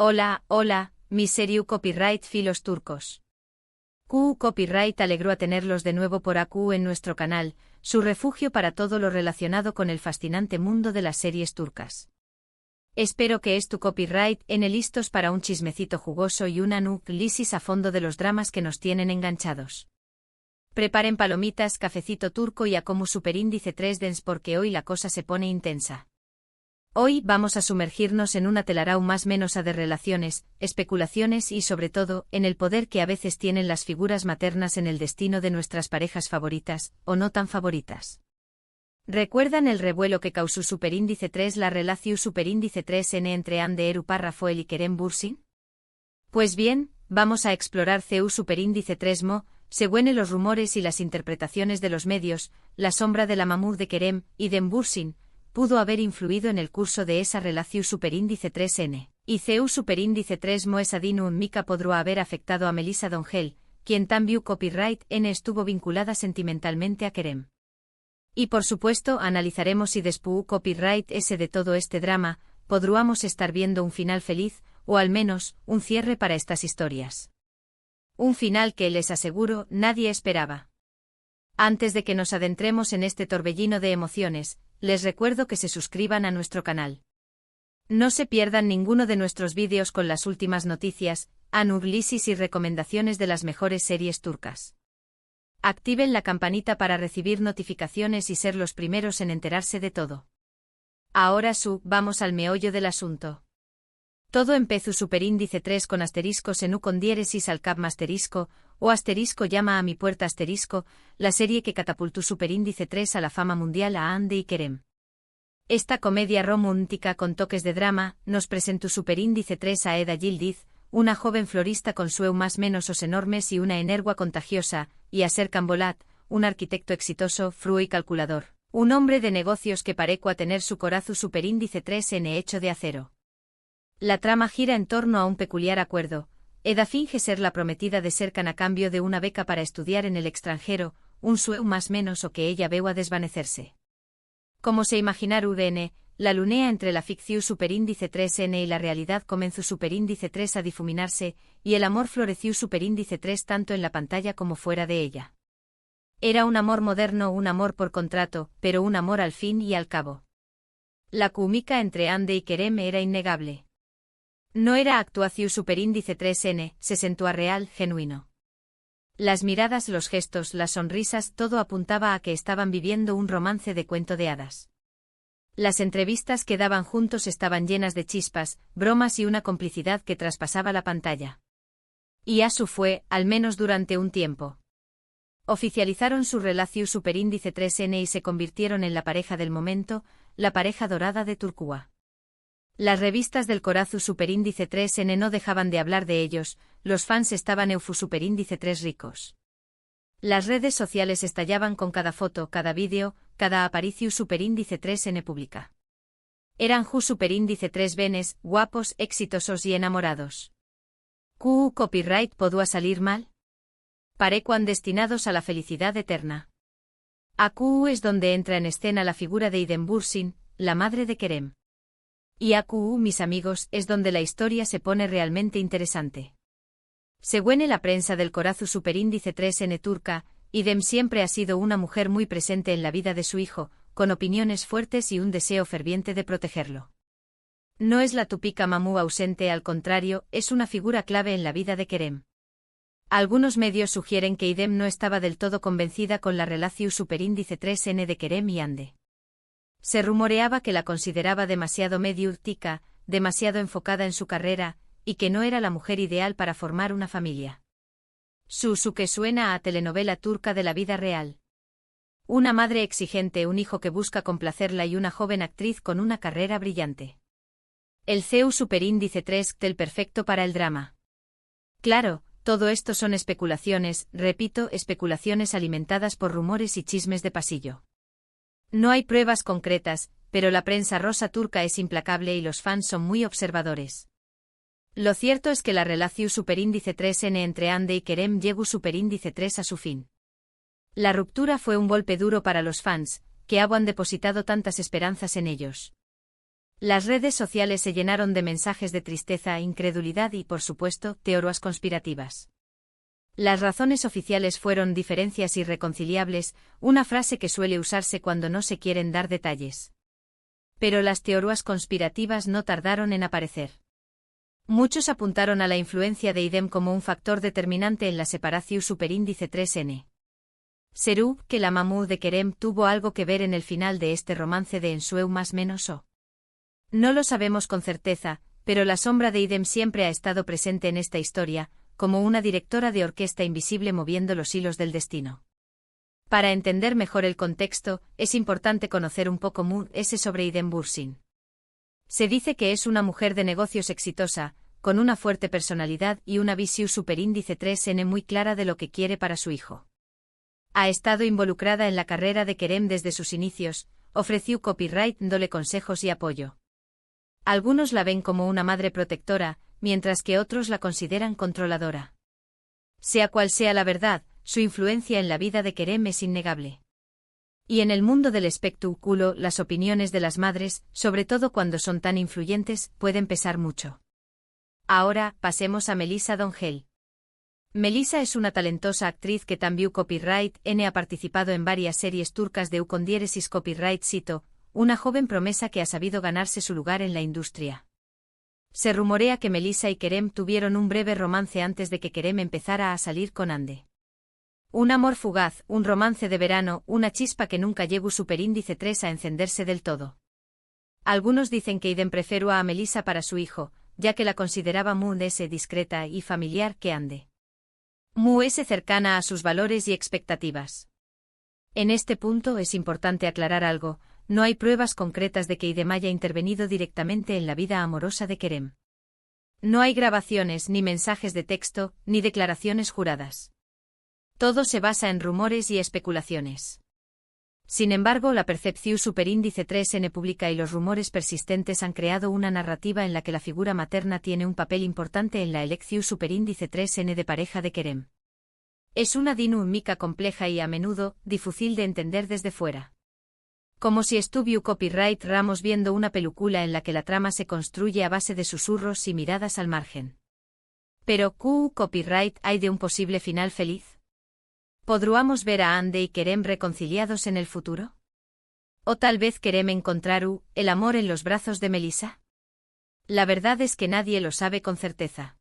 Hola, mis seriu copyright filos turcos. QU Copyright alegró a tenerlos de nuevo por AQ en nuestro canal, su refugio para todo lo relacionado con el fascinante mundo de las series turcas. Espero que tu copyright listos para un chismecito jugoso y una análisis a fondo de los dramas que nos tienen enganchados. Preparen palomitas, cafecito turco y AQ superíndice 3 dens porque hoy la cosa se pone intensa. Hoy vamos a sumergirnos en una telaraña más menosa de relaciones, especulaciones y sobre todo, en el poder que a veces tienen las figuras maternas en el destino de nuestras parejas favoritas, o no tan favoritas. ¿Recuerdan el revuelo que causó superíndice 3 la relación superíndice 3N entre Hande Rafael y Kerem Bürsin? Pues bien, vamos a explorar CU superíndice 3 según los rumores y las interpretaciones de los medios, la sombra de la mamur de Kerem y de Bürsin pudo haber influido en el curso de esa relación superíndice 3N, y CU superíndice 3 esa dinámica podría haber afectado a Melissa Dongel, quien también copyright N estuvo vinculada sentimentalmente a Kerem. Y por supuesto analizaremos si después copyright S de todo este drama, podríamos estar viendo un final feliz, o al menos, un cierre para estas historias. Un final que, les aseguro, nadie esperaba. Antes de que nos adentremos en este torbellino de emociones, les recuerdo que se suscriban a nuestro canal. No se pierdan ninguno de nuestros vídeos con las últimas noticias, análisis y recomendaciones de las mejores series turcas. Activen la campanita para recibir notificaciones y ser los primeros en enterarse de todo. Ahora vamos al meollo del asunto. Todo empezó superíndice 3 con asteriscos en U con diéresis al cap asterisco, o asterisco llama a mi puerta asterisco, la serie que catapultó superíndice 3 a la fama mundial a Hande y Kerem. Esta comedia romántica con toques de drama nos presentó superíndice 3 a Eda Yildiz, una joven florista con sueños más menosos enormes y una energía contagiosa, y a Serkan Bolat, un arquitecto exitoso, fruo y calculador, un hombre de negocios que parecua tener su corazón superíndice 3 en hecho de acero. La trama gira en torno a un peculiar acuerdo. Eda finge ser la prometida de Serkan a cambio de una beca para estudiar en el extranjero, un sueño más menos o que ella veo a desvanecerse. Como se imaginar UDN, la lunea entre la ficción superíndice 3N y la realidad comenzó superíndice 3 a difuminarse, y el amor floreció superíndice 3 tanto en la pantalla como fuera de ella. Era un amor moderno, un amor por contrato, pero un amor al fin y al cabo. La química entre Hande y Kerem era innegable. No era actuación superíndice 3N, se sentó a real, genuino. Las miradas, los gestos, las sonrisas, todo apuntaba a que estaban viviendo un romance de cuento de hadas. Las entrevistas que daban juntos estaban llenas de chispas, bromas y una complicidad que traspasaba la pantalla. Y así fue, al menos durante un tiempo. Oficializaron su relación superíndice 3N y se convirtieron en la pareja del momento, la pareja dorada de Turquía. Las revistas del corazón superíndice 3N no dejaban de hablar de ellos, los fans estaban superíndice 3 ricos. Las redes sociales estallaban con cada foto, cada vídeo, cada aparición superíndice 3N pública. Eran superíndice 3 benes, guapos, exitosos y enamorados. ¿QU copyright podía salir mal? Parecuan destinados a la felicidad eterna. AQ es donde entra en escena la figura de Idem Bürsin, la madre de Kerem. Y AQ, mis amigos, es donde la historia se pone realmente interesante. Según la prensa del corazón superíndice 3N turca, Idem siempre ha sido una mujer muy presente en la vida de su hijo, con opiniones fuertes y un deseo ferviente de protegerlo. No es la típica mamú ausente, al contrario, es una figura clave en la vida de Kerem. Algunos medios sugieren que Idem no estaba del todo convencida con la relación superíndice 3N de Kerem y Hande. Se rumoreaba que la consideraba demasiado mediática, demasiado enfocada en su carrera, y que no era la mujer ideal para formar una familia. Su que suena a telenovela turca de la vida real. Una madre exigente, un hijo que busca complacerla y una joven actriz con una carrera brillante. El CU superíndice 3 del perfecto para el drama. Claro, todo esto son especulaciones, repito, especulaciones alimentadas por rumores y chismes de pasillo. No hay pruebas concretas, pero la prensa rosa turca es implacable y los fans son muy observadores. Lo cierto es que la relación superíndice 3N entre Hande y Kerem llegó superíndice 3 a su fin. La ruptura fue un golpe duro para los fans, que habían depositado tantas esperanzas en ellos. Las redes sociales se llenaron de mensajes de tristeza, incredulidad y, por supuesto, teorías conspirativas. Las razones oficiales fueron diferencias irreconciliables, una frase que suele usarse cuando no se quieren dar detalles. Pero las teorías conspirativas no tardaron en aparecer. Muchos apuntaron a la influencia de idem como un factor determinante en la separación superíndice 3N. ¿Será que la mamú de Kerem tuvo algo que ver en el final de este romance de Ensueu más menos o? No lo sabemos con certeza, pero la sombra de idem siempre ha estado presente en esta historia, como una directora de orquesta invisible moviendo los hilos del destino. Para entender mejor el contexto, es importante conocer un poco sobre Idem Bursin. Se dice que es una mujer de negocios exitosa, con una fuerte personalidad y una visión superíndice 3N muy clara de lo que quiere para su hijo. Ha estado involucrada en la carrera de Kerem desde sus inicios, ofreció copyright dándole consejos y apoyo. Algunos la ven como una madre protectora, mientras que otros la consideran controladora. Sea cual sea la verdad, su influencia en la vida de Kerem es innegable. Y en el mundo del espectáculo, las opiniones de las madres, sobre todo cuando son tan influyentes, pueden pesar mucho. Ahora, pasemos a Melissa Dongel. Melissa es una talentosa actriz que también copyright ha participado en varias series turcas de con diéresis copyright cito, una joven promesa que ha sabido ganarse su lugar en la industria. Se rumorea que Melissa y Kerem tuvieron un breve romance antes de que Kerem empezara a salir con Ande. Un amor fugaz, un romance de verano, una chispa que nunca llegó superíndice 3 a encenderse del todo. Algunos dicen que Idem preferó a Melissa para su hijo, ya que la consideraba muy discreta y familiar que Ande. Muy cercana a sus valores y expectativas. En este punto es importante aclarar algo. No hay pruebas concretas de que Idem haya intervenido directamente en la vida amorosa de Kerem. No hay grabaciones, ni mensajes de texto, ni declaraciones juradas. Todo se basa en rumores y especulaciones. Sin embargo, la percepción superíndice 3N pública y los rumores persistentes han creado una narrativa en la que la figura materna tiene un papel importante en la elección superíndice 3N de pareja de Kerem. Es una dinámica compleja y a menudo difícil de entender desde fuera. Como si estuviera copyright Ramos viendo una película en la que la trama se construye a base de susurros y miradas al margen. Pero, ¿copyright hay de un posible final feliz? ¿Podríamos ver a Ande y Kerem reconciliados en el futuro? ¿O tal vez Kerem encontrar el amor en los brazos de Melissa? La verdad es que nadie lo sabe con certeza.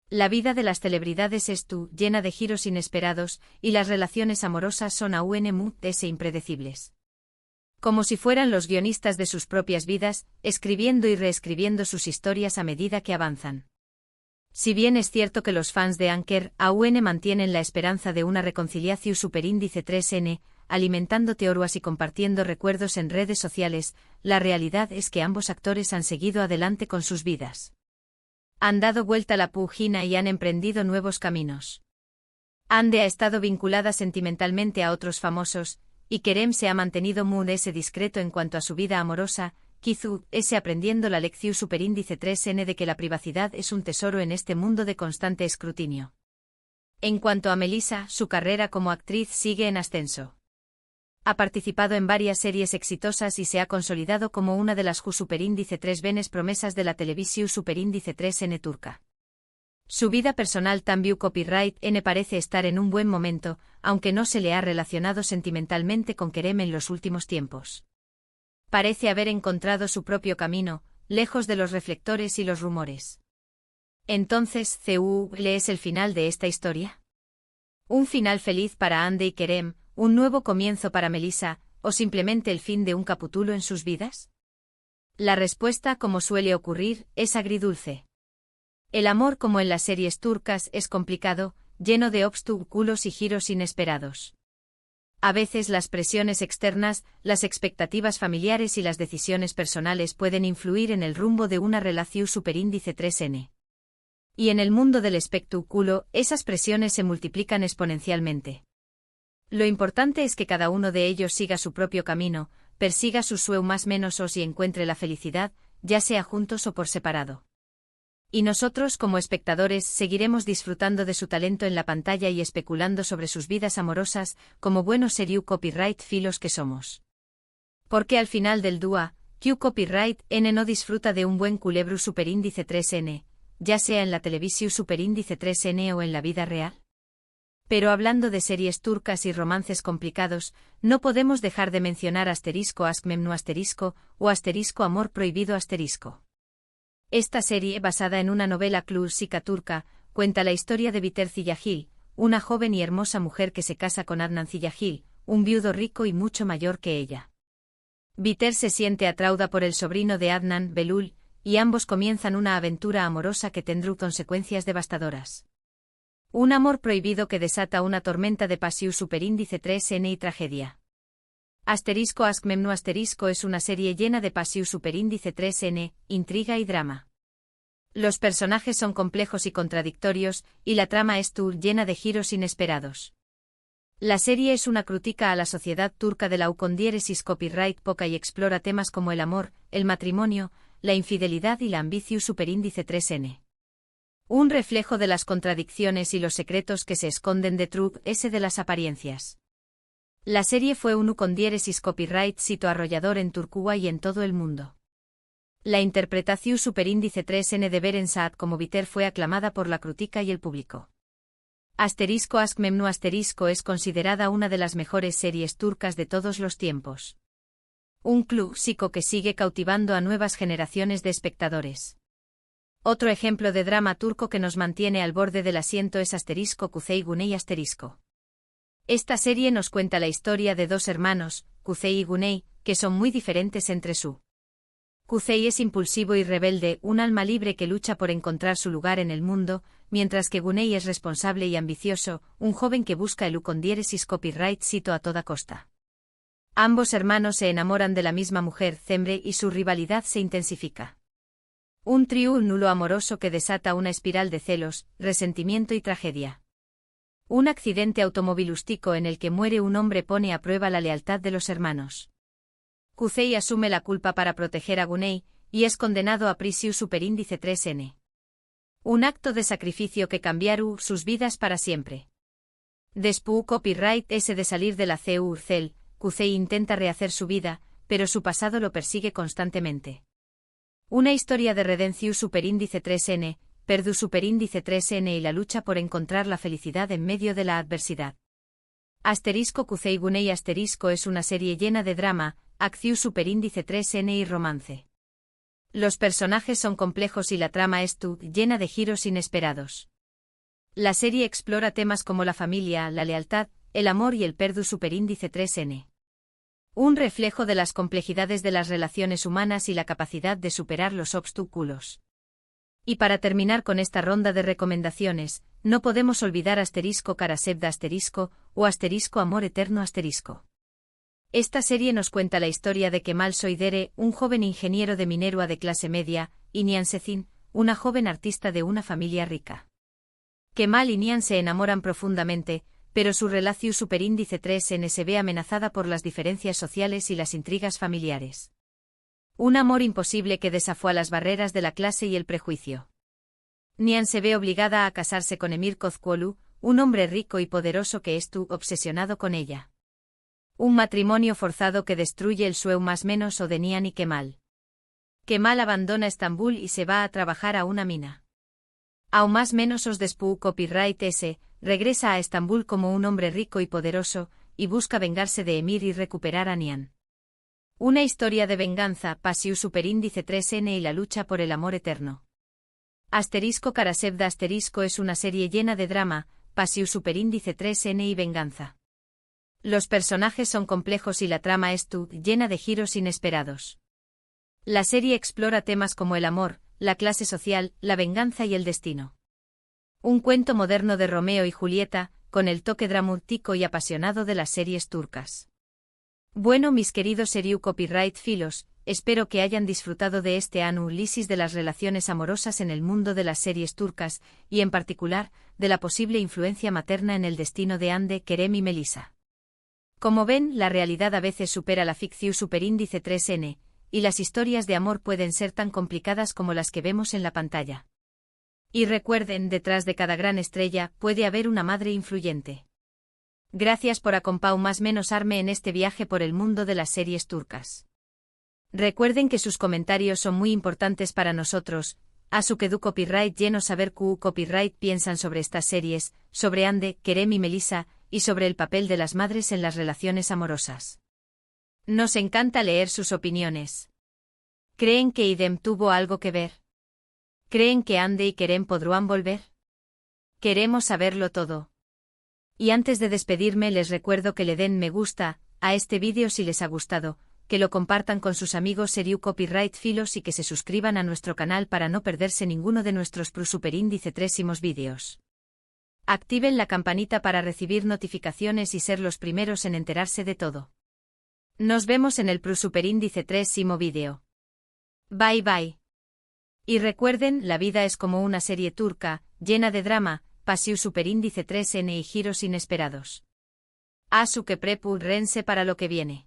La vida de las celebridades es llena de giros inesperados, y las relaciones amorosas son aún impredecibles. Como si fueran los guionistas de sus propias vidas, escribiendo y reescribiendo sus historias a medida que avanzan. Si bien es cierto que los fans de Anker aún mantienen la esperanza de una reconciliación superíndice 3N, alimentando teorías y compartiendo recuerdos en redes sociales, la realidad es que ambos actores han seguido adelante con sus vidas. Han dado vuelta a la página y han emprendido nuevos caminos. Ande ha estado vinculada sentimentalmente a otros famosos, y Kerem se ha mantenido muy discreto en cuanto a su vida amorosa, quizá aprendiendo la lección superíndice 3N de que la privacidad es un tesoro en este mundo de constante escrutinio. En cuanto a Melissa, su carrera como actriz sigue en ascenso. Ha participado en varias series exitosas y se ha consolidado como una de las superíndice 3N promesas de la televisión superíndice 3N turca. Su vida personal también copyright parece estar en un buen momento, aunque no se le ha relacionado sentimentalmente con Kerem en los últimos tiempos. Parece haber encontrado su propio camino, lejos de los reflectores y los rumores. Entonces, ¿le es el final de esta historia? ¿Un final feliz para Ande y Kerem, un nuevo comienzo para Melissa, o simplemente el fin de un capítulo en sus vidas? La respuesta, como suele ocurrir, es agridulce. El amor, como en las series turcas, es complicado, lleno de obstáculos y giros inesperados. A veces las presiones externas, las expectativas familiares y las decisiones personales pueden influir en el rumbo de una relación superíndice 3N. Y en el mundo del espectáculo, esas presiones se multiplican exponencialmente. Lo importante es que cada uno de ellos siga su propio camino, persiga su sueño más menos y encuentre la felicidad, ya sea juntos o por separado. Y nosotros como espectadores seguiremos disfrutando de su talento en la pantalla y especulando sobre sus vidas amorosas, como buenos seriu copyright filos que somos. Porque al final del día, Q Copyright N no disfruta de un buen culebro superíndice 3N, ya sea en la televisión superíndice 3N o en la vida real. Pero hablando de series turcas y romances complicados, no podemos dejar de mencionar asterisco Aşk Memnu asterisco o asterisco Amor prohibido asterisco. Esta serie, basada en una novela clásica turca, cuenta la historia de Biter Ziyagil, una joven y hermosa mujer que se casa con Adnan Ziyagil, un viudo rico y mucho mayor que ella. Biter se siente atraída por el sobrino de Adnan, Belul, y ambos comienzan una aventura amorosa que tendrá consecuencias devastadoras. Un amor prohibido que desata una tormenta de pasión superíndice 3N y tragedia. Asterisco Aşk Memnu asterisco es una serie llena de pasión superíndice 3N, intriga y drama. Los personajes son complejos y contradictorios, y la trama es llena de giros inesperados. La serie es una crítica a la sociedad turca de la ucondiéresis copyright poca y explora temas como el amor, el matrimonio, la infidelidad y la ambición superíndice 3N. Un reflejo de las contradicciones y los secretos que se esconden detrás de las apariencias. La serie fue un ucondiéresis copyright sito arrollador en Turquía y en todo el mundo. La interpretación superíndice 3N de Beren Saat como Biter fue aclamada por la crítica y el público. Asterisco Aşk Memnu asterisco es considerada una de las mejores series turcas de todos los tiempos. Un clásico que sigue cautivando a nuevas generaciones de espectadores. Otro ejemplo de drama turco que nos mantiene al borde del asiento es asterisco Kuzey Güney asterisco. Esta serie nos cuenta la historia de dos hermanos, Kuzey y Güney, que son muy diferentes entre sí. Kuzey es impulsivo y rebelde, un alma libre que lucha por encontrar su lugar en el mundo, mientras que Güney es responsable y ambicioso, un joven que busca el ucondiéresis copyright sito a toda costa. Ambos hermanos se enamoran de la misma mujer, Cemre, y su rivalidad se intensifica. Un trío nulo amoroso que desata una espiral de celos, resentimiento y tragedia. Un accidente automovilístico en el que muere un hombre pone a prueba la lealtad de los hermanos. Kuzey asume la culpa para proteger a Güney, y es condenado a prisión superíndice 3N. Un acto de sacrificio que cambiará sus vidas para siempre. Después copyright S de salir de la cárcel, Kuzey intenta rehacer su vida, pero su pasado lo persigue constantemente. Una historia de redención superíndice 3N, perdu superíndice 3N y la lucha por encontrar la felicidad en medio de la adversidad. Asterisco Kuzey Güney asterisco es una serie llena de drama, acción superíndice 3N y romance. Los personajes son complejos y la trama es llena de giros inesperados. La serie explora temas como la familia, la lealtad, el amor y el perdu superíndice 3N. Un reflejo de las complejidades de las relaciones humanas y la capacidad de superar los obstáculos. Y para terminar con esta ronda de recomendaciones, no podemos olvidar asterisco Karasevda asterisco o asterisco Amor eterno asterisco. Esta serie nos cuenta la historia de Kemal Soydere, un joven ingeniero de minería de clase media, y Nihan Sezin, una joven artista de una familia rica. Kemal y Nihan se enamoran profundamente, pero su relación superíndice 3N se ve amenazada por las diferencias sociales y las intrigas familiares. Un amor imposible que desafía las barreras de la clase y el prejuicio. Nihan se ve obligada a casarse con Emir Kozkuolu, un hombre rico y poderoso que está obsesionado con ella. Un matrimonio forzado que destruye el sueño más menos o de Nihan y Kemal. Kemal abandona Estambul y se va a trabajar a una mina. Aún más menos os después copyright S, regresa a Estambul como un hombre rico y poderoso, y busca vengarse de Emir y recuperar a Nihan. Una historia de venganza, pasión superíndice 3N y la lucha por el amor eterno. Asterisco Karasevda asterisco es una serie llena de drama, pasión superíndice 3N y venganza. Los personajes son complejos y la trama es llena de giros inesperados. La serie explora temas como el amor, la clase social, la venganza y el destino. Un cuento moderno de Romeo y Julieta, con el toque dramático y apasionado de las series turcas. Bueno, mis queridos Seriu Copyright Filos, espero que hayan disfrutado de este análisis de las relaciones amorosas en el mundo de las series turcas, y en particular, de la posible influencia materna en el destino de Hande, Kerem y Melisa. Como ven, la realidad a veces supera la ficción superíndice 3N, y las historias de amor pueden ser tan complicadas como las que vemos en la pantalla. Y recuerden, detrás de cada gran estrella puede haber una madre influyente. Gracias por acompañarme en este viaje por el mundo de las series turcas. Recuerden que sus comentarios son muy importantes para nosotros. Asukedu Copyright lleno saber QU Copyright piensan sobre estas series, sobre Ande, Kerem y Melissa, y sobre el papel de las madres en las relaciones amorosas. Nos encanta leer sus opiniones. ¿Creen que Idem tuvo algo que ver? ¿Creen que Ande y Kerem podrán volver? Queremos saberlo todo. Y antes de despedirme les recuerdo que le den me gusta a este vídeo si les ha gustado, que lo compartan con sus amigos Seriu Copyright Filos y que se suscriban a nuestro canal para no perderse ninguno de nuestros Super Índice 3 vídeos. Activen la campanita para recibir notificaciones y ser los primeros en enterarse de todo. Nos vemos en el Super Índice 3 vídeo. Bye bye. Y recuerden, la vida es como una serie turca, llena de drama, Pasiu Super Índice 3 y giros inesperados. Asu que prepul rense para lo que viene.